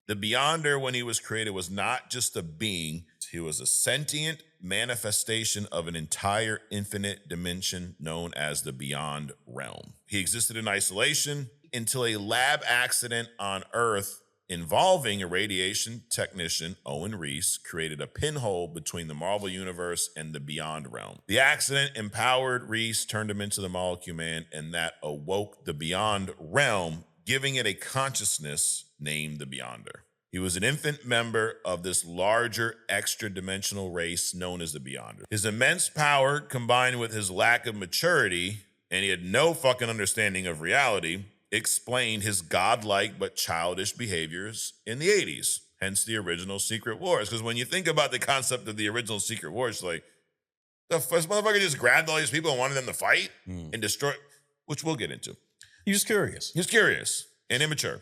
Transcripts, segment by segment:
The Beyonder, when he was created, was not just a being. He was a sentient manifestation of an entire infinite dimension known as the Beyond Realm. He existed in isolation until a lab accident on Earth involving a radiation technician, Owen Reese, created a pinhole between the Marvel Universe and the Beyond Realm. The accident empowered Reese, turned him into the Molecule Man, and that awoke the Beyond Realm, giving it a consciousness named the Beyonder. He was an infant member of this larger extra-dimensional race known as the Beyonder. His immense power combined with his lack of maturity, and he had no fucking understanding of reality, explained his godlike but childish behaviors in the 80s, hence the original Secret Wars. Because when you think about the concept of the original Secret Wars, it's like, the first motherfucker just grabbed all these people and wanted them to fight and destroy, which we'll get into. He was curious. He's curious and immature.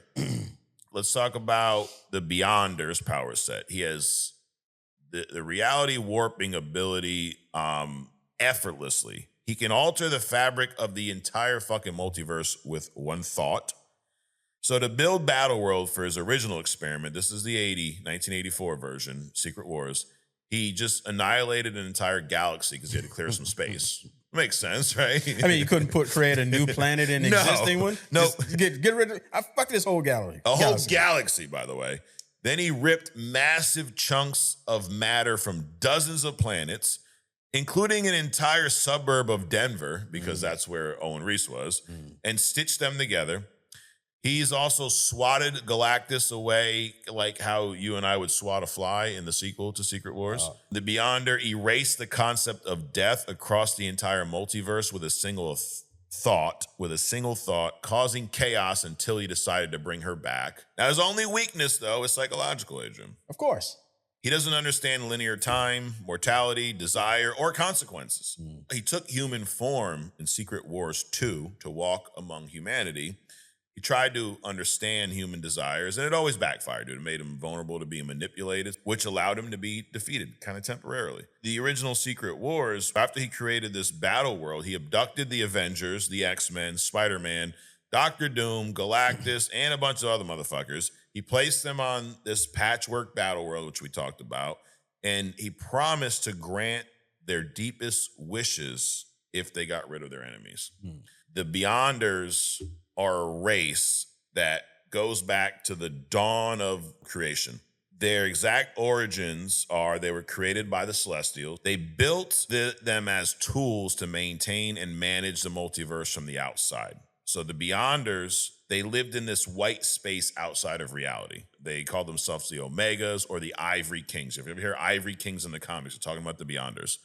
Let's talk about the Beyonder's power set. He has the reality warping ability effortlessly. He can alter the fabric of the entire fucking multiverse with one thought. So to build Battleworld for his original experiment, this is the 1984 version, Secret Wars, he just annihilated an entire galaxy because he had to clear some space. Makes sense, right? I mean, you couldn't create a new planet in an existing one? No. Just get rid of, fuck this whole galaxy. A whole galaxy, by the way. Then he ripped massive chunks of matter from dozens of planets, including an entire suburb of Denver, because that's where Owen Reese was, and stitched them together. He's also swatted Galactus away like how you and I would swat a fly in the sequel to Secret Wars. The Beyonder erased the concept of death across the entire multiverse with a single thought, causing chaos until he decided to bring her back. Now, his only weakness, though, is psychological, Adrian. Of course. He doesn't understand linear time, mortality, desire, or consequences. He took human form in Secret Wars 2 to walk among humanity. He tried to understand human desires, and it always backfired, dude. It made him vulnerable to being manipulated, which allowed him to be defeated, kind of temporarily. The original Secret Wars, after he created this battle world, he abducted the Avengers, the X-Men, Spider-Man, Doctor Doom, Galactus, and a bunch of other motherfuckers. He placed them on this patchwork battle world, which we talked about, and he promised to grant their deepest wishes if they got rid of their enemies. The Beyonders are a race that goes back to the dawn of creation. Their exact origins are they were created by the Celestials. They built them as tools to maintain and manage the multiverse from the outside. So the Beyonders, they lived in this white space outside of reality. They called themselves the Omegas or the Ivory Kings. If you ever hear Ivory Kings in the comics, you're talking about the Beyonders.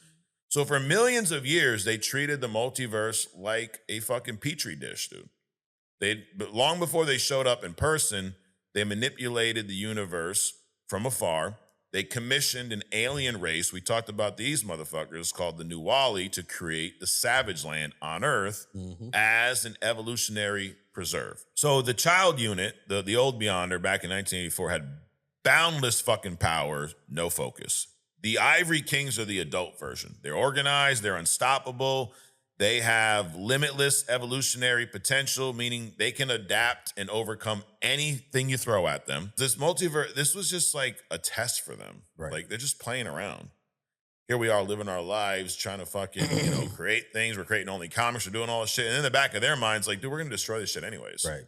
So for millions of years, they treated the multiverse like a fucking petri dish, dude. But long before they showed up in person, they manipulated the universe from afar. They commissioned an alien race. We talked about these motherfuckers called the New Wally to create the Savage Land on Earth as an evolutionary preserve. So the child unit, the old Beyonder back in 1984 had boundless fucking power, no focus. The Ivory Kings are the adult version. They're organized, they're unstoppable. They have limitless evolutionary potential, meaning they can adapt and overcome anything you throw at them. This multiverse, this was just like a test for them. Right. Like they're just playing around. Here we are living our lives, trying to fucking, create things. We're creating only comics. We're doing all this shit. And in the back of their minds, like, dude, we're going to destroy this shit anyways. Right.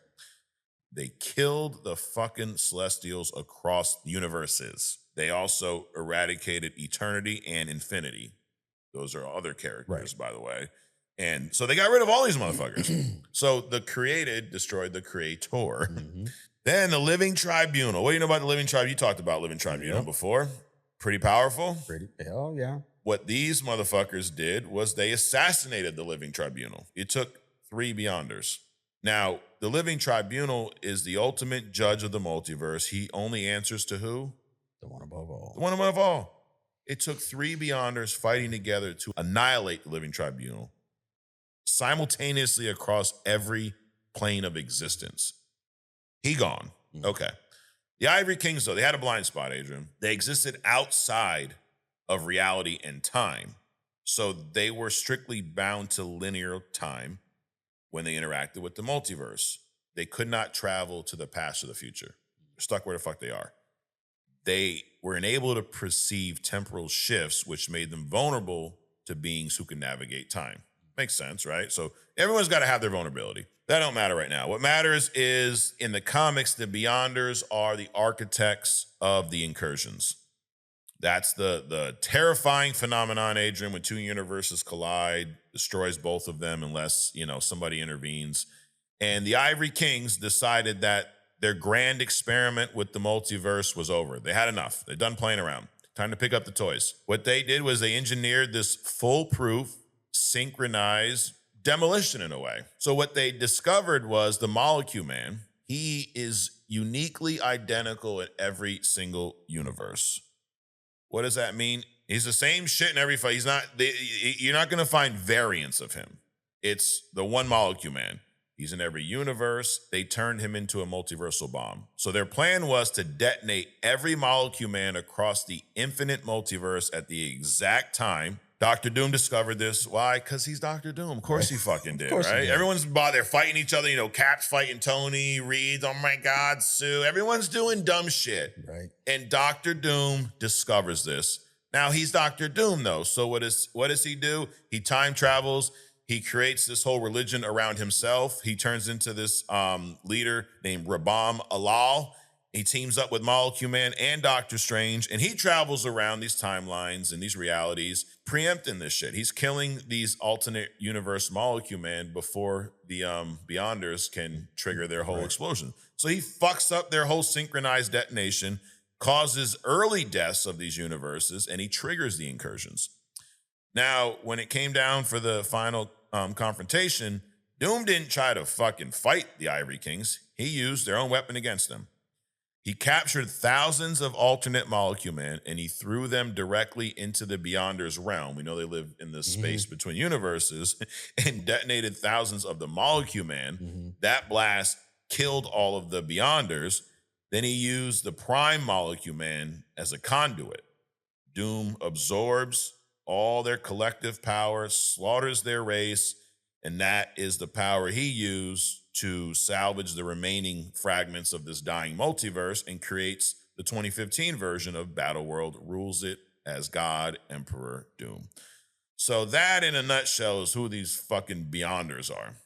They killed the fucking Celestials across universes. They also eradicated eternity and infinity. Those are other characters, by the way. And so they got rid of all these motherfuckers. So the created destroyed the creator. Then the Living Tribunal. What do you know about the Living Tribunal? You talked about Living Tribunal before. Pretty powerful. Hell yeah. What these motherfuckers did was they assassinated the Living Tribunal. It took 3 Beyonders. Now, the Living Tribunal is the ultimate judge of the multiverse. He only answers to who? The one above all. The one above all. It took 3 Beyonders fighting together to annihilate the Living Tribunal simultaneously across every plane of existence. He gone. Okay. The Ivory Kings, though, they had a blind spot, Adrian. They existed outside of reality and time. So they were strictly bound to linear time when they interacted with the multiverse. They could not travel to the past or the future. stuck where the fuck they are. They were unable to perceive temporal shifts, which made them vulnerable to beings who can navigate time. Makes sense, right? So everyone's got to have their vulnerability. That don't matter right now. What matters is in the comics, the Beyonders are the architects of the incursions. That's the terrifying phenomenon, Adrian, when two universes collide, destroys both of them unless, somebody intervenes. And the Ivory Kings decided that their grand experiment with the multiverse was over. They had enough. They're done playing around. Time to pick up the toys. What they did was they engineered this foolproof, synchronized demolition in a way. So what they discovered was the Molecule Man, he is uniquely identical in every single universe. What does that mean? He's the same shit in every fight. You're not going to find variants of him. It's the one Molecule Man. He's in every universe. They turned him into a multiversal bomb. So their plan was to detonate every Molecule Man across the infinite multiverse at the exact time. Dr. Doom discovered this. Why? Because he's Dr. Doom. Of course he fucking did, right? Everyone's they're fighting each other. Cap's fighting Tony, Reed's, oh my God, Sue. Everyone's doing dumb shit. Right. And Dr. Doom discovers this. Now he's Dr. Doom though. So what does he do? He time travels. He creates this whole religion around himself. He turns into this leader named Rabam Alal. He teams up with Molecule Man and Doctor Strange, and he travels around these timelines and these realities, preempting this shit. He's killing these alternate universe Molecule Man before the Beyonders can trigger their whole explosion. So he fucks up their whole synchronized detonation, causes early deaths of these universes, and he triggers the incursions. Now, when it came down for the final confrontation, Doom didn't try to fucking fight the Ivory Kings. He used their own weapon against them. He captured thousands of alternate Molecule Men, and he threw them directly into the Beyonders realm. We know they live in this space between universes, and detonated thousands of the Molecule Man. That blast killed all of the Beyonders. Then he used the Prime Molecule Man as a conduit. Doom absorbs all their collective power, slaughters their race, and that is the power he used to salvage the remaining fragments of this dying multiverse and creates the 2015 version of Battleworld, rules it as God, Emperor Doom. So that in a nutshell is who these fucking Beyonders are.